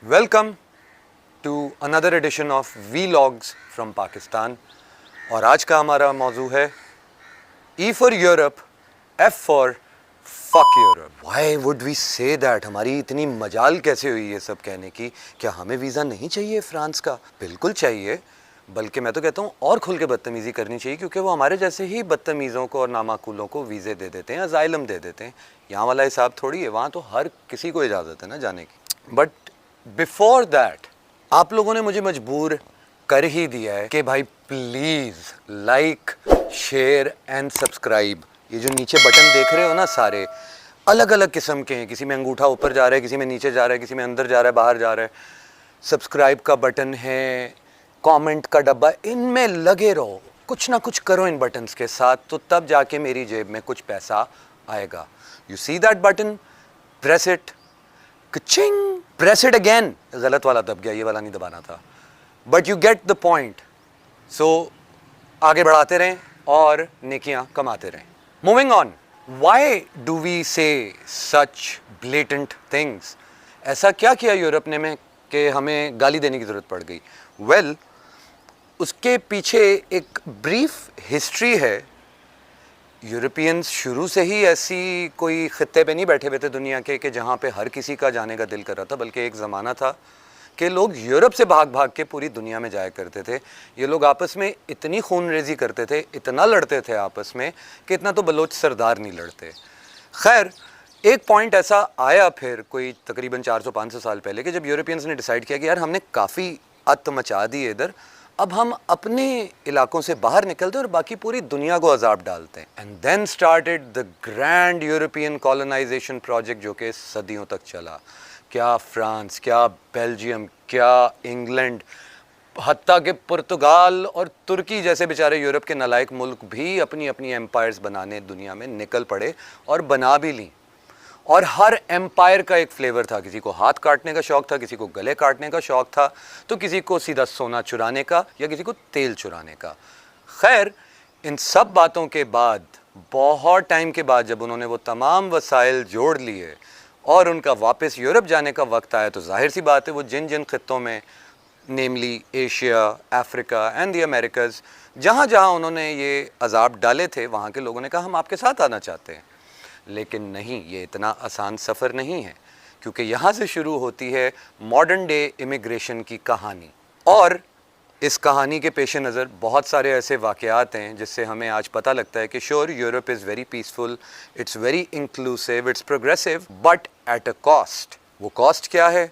Welcome to another edition of vlogs from Pakistan. और आज का हमारा मौजू है E for Europe, F for fuck Europe. Why would we say that? हमारी इतनी मजाल कैसे हुई ये सब कहने की? क्या हमें वीज़ा नहीं चाहिए फ्रांस का? बिल्कुल चाहिए, बल्कि मैं तो कहता हूँ और खुल के बदतमीज़ी करनी चाहिए, क्योंकि वो हमारे जैसे ही बदतमीज़ों को और नामाकूलों को वीज़े दे देते हैं, अजाइलम दे देते हैं। यहाँ वाला हिसाब थोड़ी है, वहाँ तो हर किसी को इजाज़त है ना जाने की। बट बिफोर दैट आप लोगों ने मुझे मजबूर कर ही दिया है कि भाई please like, share and subscribe. ये जो नीचे बटन देख रहे हो ना, सारे अलग अलग किस्म के हैं। किसी में अंगूठा ऊपर जा रहा है, किसी में नीचे जा रहा है, किसी में अंदर जा रहा है, बाहर जा रहा है। सब्सक्राइब का बटन है, कमेंट का डब्बा, इनमें लगे रहो, कुछ ना कुछ करो इन बटन्स के साथ, तो तब जाके मेरी जेब में कुछ पैसा आएगा। You see that button, press it, कचिंग, प्रेस इट अगेन। गलत वाला दब गया, ये वाला नहीं दबाना था, but you get the point. So आगे बढ़ाते रहें और नेकियां कमाते रहें। Moving on, why do we say such blatant things? ऐसा क्या किया यूरोप ने में कि हमें गाली देने की जरूरत पड़ गई? वेल, उसके पीछे एक ब्रीफ हिस्ट्री है। यूरोपियंस शुरू से ही ऐसी कोई खित्ते पे नहीं बैठे हुए थे दुनिया के कि जहाँ पे हर किसी का जाने का दिल कर रहा था, बल्कि एक ज़माना था कि लोग यूरोप से भाग भाग के पूरी दुनिया में जाया करते थे। ये लोग आपस में इतनी खूनरेजी करते थे, इतना लड़ते थे आपस में, कि इतना तो बलोच सरदार नहीं लड़ते। खैर, एक पॉइंट ऐसा आया फिर कोई तकरीबन 400-500 साल पहले, कि जब यूरोपियंस ने डिसाइड किया कि यार हमने काफ़ी अत मचा दी है इधर, अब हम अपने इलाकों से बाहर निकलते हैं और बाकी पूरी दुनिया को अजाब डालते हैं। And then started the grand European colonisation project, जो कि सदियों तक चला। क्या फ्रांस, क्या बेल्जियम, क्या इंग्लैंड, हत्ता के पुर्तगाल और तुर्की जैसे बेचारे यूरोप के नालायक मुल्क भी अपनी अपनी एम्पायर्स बनाने दुनिया में निकल पड़े और बना भी ली। और हर एम्पायर का एक फ्लेवर था। किसी को हाथ काटने का शौक था, किसी को गले काटने का शौक था, तो किसी को सीधा सोना चुराने का, या किसी को तेल चुराने का। खैर, इन सब बातों के बाद, बहुत टाइम के बाद, जब उन्होंने वो तमाम वसाइल जोड़ लिए और उनका वापस यूरोप जाने का वक्त आया, तो जाहिर सी बात है वो जिन जिन खित्तों में, namely Asia, Africa and the Americas, जहाँ जहाँ उन्होंने ये अजाब डाले थे, वहाँ के लोगों ने कहा हम आपके साथ आना चाहते हैं। लेकिन नहीं, ये इतना आसान सफ़र नहीं है, क्योंकि यहाँ से शुरू होती है मॉडर्न डे इमिग्रेशन की कहानी। और इस कहानी के पेश नज़र बहुत सारे ऐसे वाक़यात हैं जिससे हमें आज पता लगता है कि sure, Europe is very peaceful, it's very inclusive, it's progressive, but at a cost. वो कॉस्ट क्या है?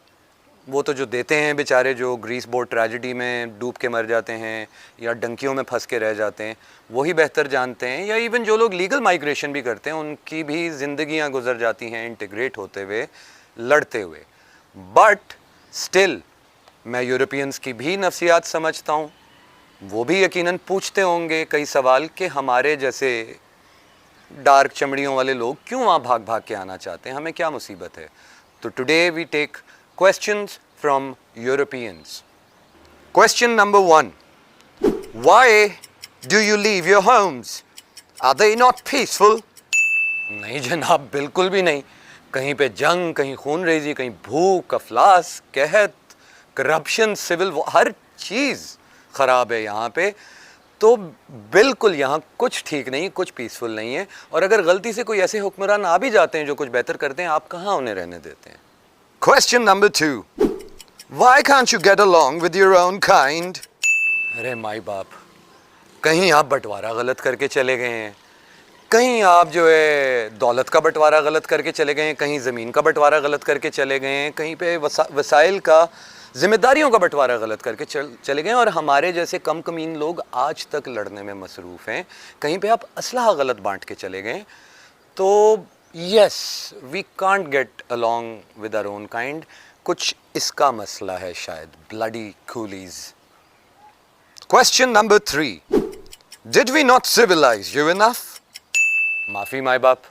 वो तो जो देते हैं बेचारे, जो ग्रीस बोट ट्रेजेडी में डूब के मर जाते हैं या डंकियों में फंस के रह जाते हैं, वही बेहतर जानते हैं। या इवन जो लोग लीगल माइग्रेशन भी करते हैं, उनकी भी ज़िंदगियां गुजर जाती हैं इंटीग्रेट होते हुए, लड़ते हुए। बट स्टिल मैं यूरोपियंस की भी नफ्सियात समझता हूँ। वो भी यकीनन पूछते होंगे कई सवाल कि हमारे जैसे डार्क चमड़ियों वाले लोग क्यों वहाँ भाग भाग के आना चाहते हैं, हमें क्या मुसीबत है? तो today we take questions from Europeans. Question number 1. Why do you leave your homes? Are they not peaceful? नहीं जनाब, बिल्कुल भी नहीं। कहीं पे जंग, कहीं खूनरेजी, कहीं भूख, अफलास, कहत, करप्शन, सिविल, हर चीज़ ख़राब है यहाँ पे। तो बिल्कुल यहाँ कुछ ठीक नहीं, कुछ पीसफुल नहीं है। और अगर गलती से कोई ऐसे हुक्मरान आ भी जाते हैं जो कुछ बेहतर करते हैं, आप कहाँ उन्हें रहने देते हैं? Question number 2. Why can't you get along with your own kind? अरे माई बाप, कहीं आप बंटवारा गलत करके चले गए हैं, कहीं आप जो है दौलत का बंटवारा गलत करके चले गए हैं, कहीं ज़मीन का बंटवारा गलत करके चले गए हैं, कहीं पे वसाइल का, जिम्मेदारियों का बंटवारा गलत करके चले गए हैं। और हमारे जैसे कम कमीन लोग आज तक लड़ने में मसरूफ़ हैं। कहीं पे आप असलहा गलत बांट के चले गए। तो Yes, we can't get along with our own kind. कुछ इसका मसला है शायद, bloody coolies. Question number 3. Did we not civilize you enough? माफ़ी माई बाप,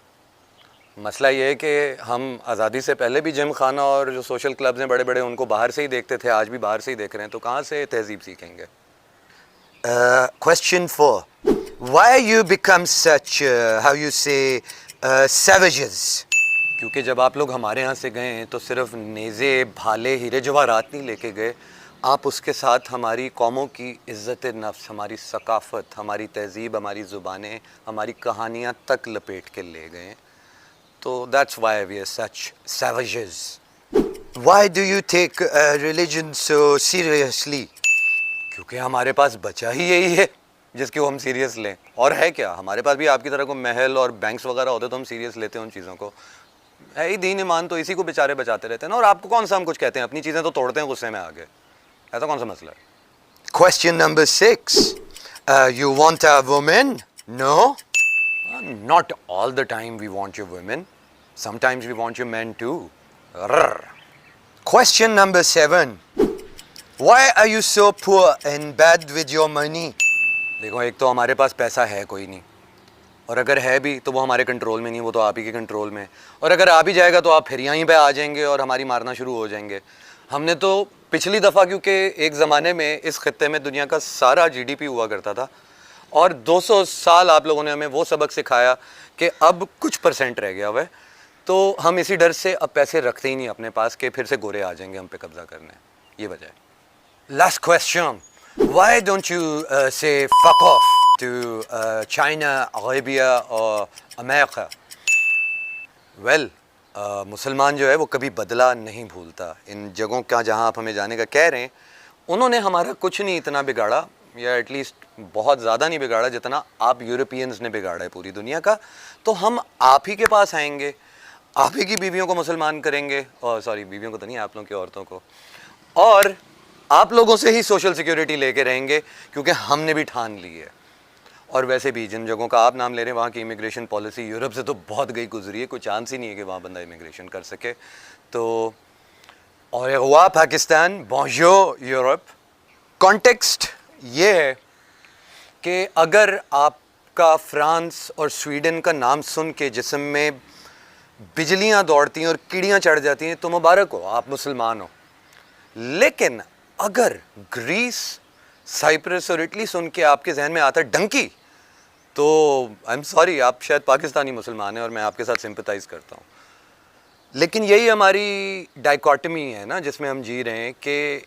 मसला ये है कि हम आज़ादी से पहले भी जिम खाना और जो सोशल क्लब्स हैं बड़े बड़े, उनको बाहर से ही देखते थे, आज भी बाहर से ही देख रहे हैं, तो कहाँ से तहजीब सीखेंगे? Question 4. Why you become such, how you say, savages? क्योंकि जब आप लोग हमारे यहाँ से गए हैं तो सिर्फ नेज़े भाले हीरे जवाहरात नहीं लेके गए, आप उसके साथ हमारी कौमों की इज़्ज़त नफ्स, हमारी सकाफ़त, हमारी तहज़ीब, हमारी ज़ुबानें, हमारी कहानियाँ तक लपेट के ले गए। तो that's why we are such savages. Why do you take religion so seriously? क्योंकि हमारे पास बचा ही यही है जिसको हम सीरियस लें। और है क्या, हमारे पास भी आपकी तरह को महल और बैंक्स वगैरह होते तो हम सीरियस लेते हैं उन चीज़ों को। है ही दीन ईमान, तो इसी को बेचारे बचाते रहते हैं ना। और आपको कौन सा हम कुछ कहते हैं, अपनी चीज़ें तो तोड़ते हैं गुस्से में आगे। ऐसा कौन सा मसला है? Question number 6. You want a woman? No? Not all the time we want your women. Sometimes we want your men too. Rrr. Question number 7. Why are you so poor and bad with your money? देखो, एक तो हमारे पास पैसा है कोई नहीं, और अगर है भी तो वो हमारे कंट्रोल में नहीं, वो तो आप ही के कंट्रोल में। और अगर आ भी जाएगा तो आप फिर यहीं पे आ जाएंगे और हमारी मारना शुरू हो जाएंगे। हमने तो पिछली दफ़ा, क्योंकि एक ज़माने में इस खत्ते में दुनिया का सारा जीडीपी हुआ करता था, और 200 साल आप लोगों ने हमें वो सबक सिखाया कि अब कुछ % रह गया हुआ है, तो हम इसी डर से अब पैसे रखते ही नहीं अपने पास कि फिर से गोरे आ जाएंगे हम पे कब्जा करने। ये वजह है। Last question, why don't you say fuck off to China, Arabia और अमेरिका? वेल, मुसलमान जो है वो कभी बदला नहीं भूलता। इन जगहों का जहाँ आप हमें जाने का कह रहे हैं, उन्होंने हमारा कुछ नहीं इतना बिगाड़ा, या एटलीस्ट बहुत ज़्यादा नहीं बिगाड़ा जितना आप यूरोपियंस ने बिगाड़ा है पूरी दुनिया का। तो हम आप ही के पास आएंगे, आप ही की बीवियों को मुसलमान करेंगे, और सॉरी, बीवियों को तो नहीं, आप लोगों की औरतों को, और आप लोगों से ही सोशल सिक्योरिटी लेके रहेंगे, क्योंकि हमने भी ठान ली है। और वैसे भी जिन जगहों का आप नाम ले रहे हैं, वहाँ की इमिग्रेशन पॉलिसी यूरोप से तो बहुत गई गुजरी है, कोई चांस ही नहीं है कि वहाँ बंदा इमिग्रेशन कर सके। तो और हुआ पाकिस्तान, बॉन्जोर यूरोप। कॉन्टेक्स्ट ये है कि अगर आपका फ्रांस और स्वीडन का नाम सुन के जिस्म में बिजलियाँ दौड़ती हैं और कीड़ियाँ चढ़ जाती हैं, तो मुबारक हो, आप मुसलमान हो। लेकिन अगर ग्रीस, साइप्रस और इटली सुन के आपके जहन में आता है डंकी, तो आई एम सॉरी, आप शायद पाकिस्तानी मुसलमान हैं और मैं आपके साथ सिंपथाइज करता हूँ। लेकिन यही हमारी डाइकोटमी है ना, जिसमें हम जी रहे हैं कि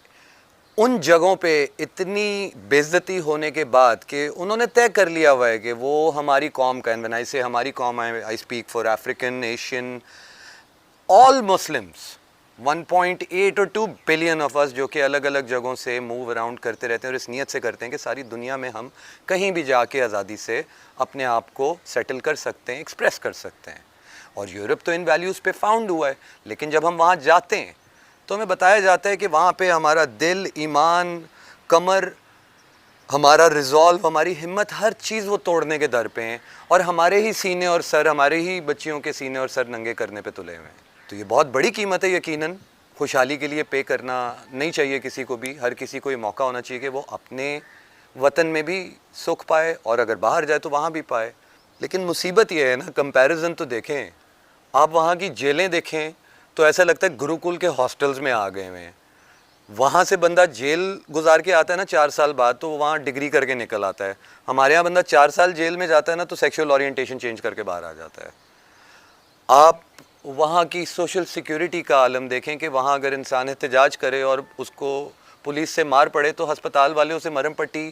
उन जगहों पे इतनी बेइज्जती होने के बाद कि उन्होंने तय कर लिया हुआ है कि वो हमारी कौम का, व्हेन आई से हमारी कौम, I speak for African, Asian, all Muslims, 1.8 और 2 बिलियन ऑफ अस, जो कि अलग अलग जगहों से मूव अराउंड करते रहते हैं और इस नीयत से करते हैं कि सारी दुनिया में हम कहीं भी जाके आज़ादी से अपने आप को सेटल कर सकते हैं, एक्सप्रेस कर सकते हैं। और यूरोप तो इन वैल्यूज़ पे फाउंड हुआ है, लेकिन जब हम वहाँ जाते हैं तो हमें बताया जाता है कि वहाँ पे हमारा दिल, ईमान, कमर, हमारा रिजॉल्व, हमारी हिम्मत, हर चीज़ वो तोड़ने के दर पे हैं, और हमारे ही सीने और सर, हमारे ही बच्चियों के सीने और सर नंगे करने पे तुले हुए हैं। तो ये बहुत बड़ी कीमत है, यकीनन खुशहाली के लिए पे करना नहीं चाहिए किसी को भी। हर किसी को ये मौका होना चाहिए कि वो अपने वतन में भी सुख पाए, और अगर बाहर जाए तो वहाँ भी पाए। लेकिन मुसीबत ये है ना, कंपैरिजन तो देखें, आप वहाँ की जेलें देखें तो ऐसा लगता है गुरुकुल के हॉस्टल्स में आ गए हुए हैं। वहाँ से बंदा जेल गुजार के आता है ना 4 साल बाद, तो वहाँ डिग्री करके निकल आता है। हमारे यहाँ बंदा 4 साल जेल में जाता है ना, तो सेक्सुअल ओरिएंटेशन चेंज करके बाहर आ जाता है। आप वहाँ की सोशल सिक्योरिटी का आलम देखें कि वहाँ अगर इंसान एहतजाज करे और उसको पुलिस से मार पड़े तो अस्पताल वाले उसे मरहम पट्टी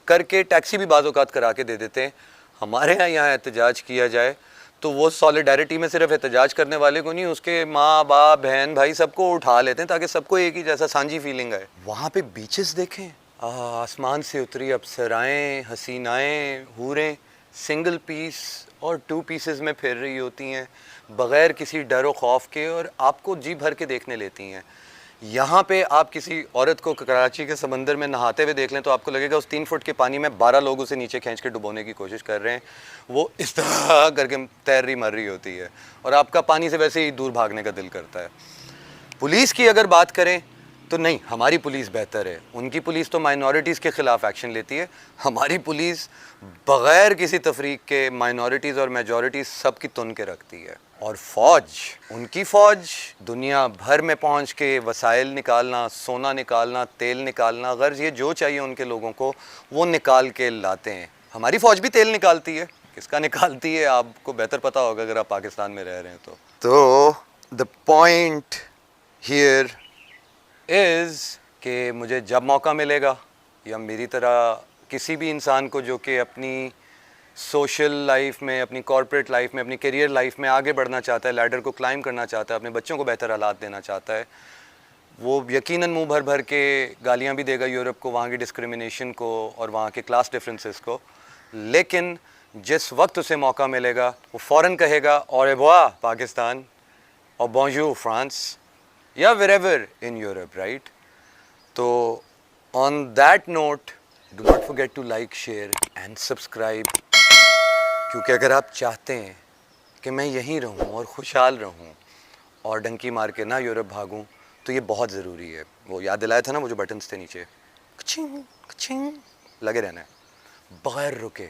करके टैक्सी भी बाज़ औक़ात करा के दे देते हैं। हमारे यहाँ एहतजाज किया जाए तो वो सॉलिडारिटी में सिर्फ एहतजाज करने वाले को नहीं, उसके माँ बाप, बहन भाई सबको उठा लेते हैं ताकि सबको एक ही जैसा सांझी फीलिंग आए। वहाँ पे बीचेस देखें, आसमान से उतरी अप्सराएँ, हसीनाएँ, हूरें सिंगल पीस और 2 पीसेस में फिर रही होती हैं बग़ैर किसी डर व खौफ के, और आपको जी भर के देखने लेती हैं। यहाँ पे आप किसी औरत को कराची के समंदर में नहाते हुए देख लें तो आपको लगेगा उस 3 फुट के पानी में 12 लोग उसे नीचे खींच के डुबोने की कोशिश कर रहे हैं। वो इस तरह करके तैर रही मर रही होती है, और आपका पानी से वैसे ही दूर भागने का दिल करता है। पुलिस की अगर बात करें तो नहीं, हमारी पुलिस बेहतर है। उनकी पुलिस तो माइनॉरिटीज़ के ख़िलाफ़ एक्शन लेती है, हमारी पुलिस बग़ैर किसी तफरीक के माइनॉरिटीज़ और मेजॉरिटीज़ सब की तुन के रखती है। और फ़ौज, उनकी फ़ौज दुनिया भर में पहुंच के वसाइल निकालना, सोना निकालना, तेल निकालना, गर्ज ये जो चाहिए उनके लोगों को वो निकाल के लाते हैं। हमारी फ़ौज भी तेल निकालती है, किसका निकालती है आपको बेहतर पता होगा अगर आप पाकिस्तान में रह रहे हैं तो। तो द पॉइंट हियर इज़ कि मुझे जब मौका मिलेगा या मेरी तरह किसी भी इंसान को जो कि अपनी सोशल लाइफ में, अपनी कॉर्पोरेट लाइफ में, अपनी करियर लाइफ में आगे बढ़ना चाहता है, लैडर को क्लाइम करना चाहता है, अपने बच्चों को बेहतर हालात देना चाहता है, वो यकीनन मुंह भर भर के गालियां भी देगा यूरोप को, वहाँ की डिस्क्रिमिनेशन को और वहाँ के क्लास डिफरेंसेस को, लेकिन जिस वक्त उसे मौका मिलेगा वो फ़ौरन कहेगा और वाह पाकिस्तान और बॉन्जूर फ्रांस या वेरेवर इन यूरोप, राइट? तो on that note, do not forget to like, share and subscribe, क्योंकि अगर आप चाहते हैं कि मैं यहीं रहूं और खुशहाल रहूं और डंकी मार के ना यूरोप भागूं, तो ये बहुत ज़रूरी है। वो याद दिलाया था ना, वो जो बटन्स थे नीचे, कचिंग कचिंग लगे रहना है बगैर रुके।